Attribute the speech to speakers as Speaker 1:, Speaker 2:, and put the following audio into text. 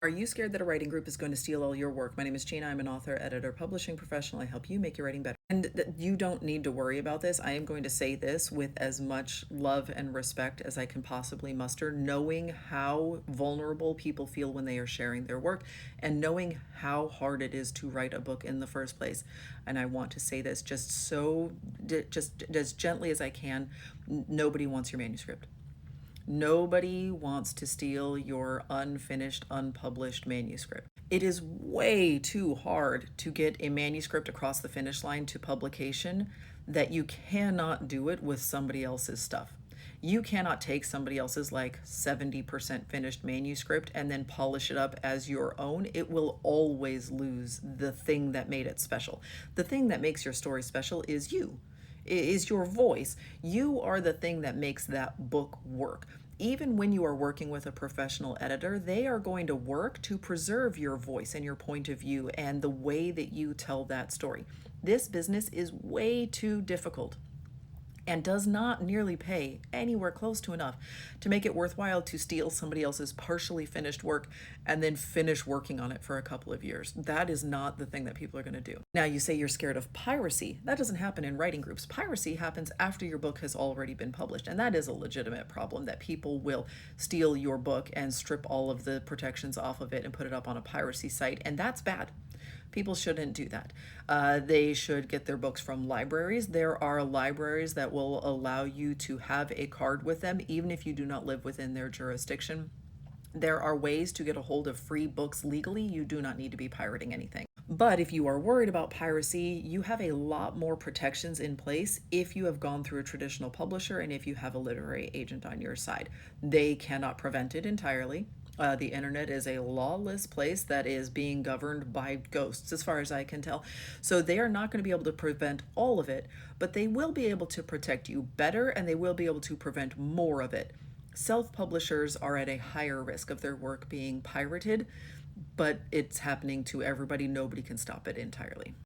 Speaker 1: Are you scared that a writing group is going to steal all your work? My name is Gina. I'm an author, editor, publishing professional. I help you make your writing better. And you don't need to worry about this. I am going to say this with as much love and respect as I can possibly muster, knowing how vulnerable people feel when they are sharing their work and knowing how hard it is to write a book in the first place. And I want to say this just as gently as I can. Nobody wants your manuscript. Nobody wants to steal your unfinished, unpublished manuscript. It is way too hard to get a manuscript across the finish line to publication that you cannot do it with somebody else's stuff. You cannot take somebody else's like 70% finished manuscript and then polish it up as your own. It will always lose the thing that made it special. The thing that makes your story special is you, is your voice. You are the thing that makes that book work. Even when you are working with a professional editor, they are going to work to preserve your voice and your point of view and the way that you tell that story. This business is way too difficult and does not nearly pay anywhere close to enough to make it worthwhile to steal somebody else's partially finished work and then finish working on it for a couple of years. That is not the thing that people are going to do. Now, you say you're scared of piracy. That doesn't happen in writing groups. Piracy happens after your book has already been published, and that is a legitimate problem, that people will steal your book and strip all of the protections off of it and put it up on a piracy site, and that's bad. People shouldn't do that. They should get their books from libraries. There are libraries that will allow you to have a card with them, even if you do not live within their jurisdiction. There are ways to get a hold of free books legally. You do not need to be pirating anything. But if you are worried about piracy, you have a lot more protections in place if you have gone through a traditional publisher and if you have a literary agent on your side. They cannot prevent it entirely. The internet is a lawless place that is being governed by ghosts, as far as I can tell. So they are not going to be able to prevent all of it, but they will be able to protect you better and they will be able to prevent more of it. Self-publishers are at a higher risk of their work being pirated, but it's happening to everybody. Nobody can stop it entirely.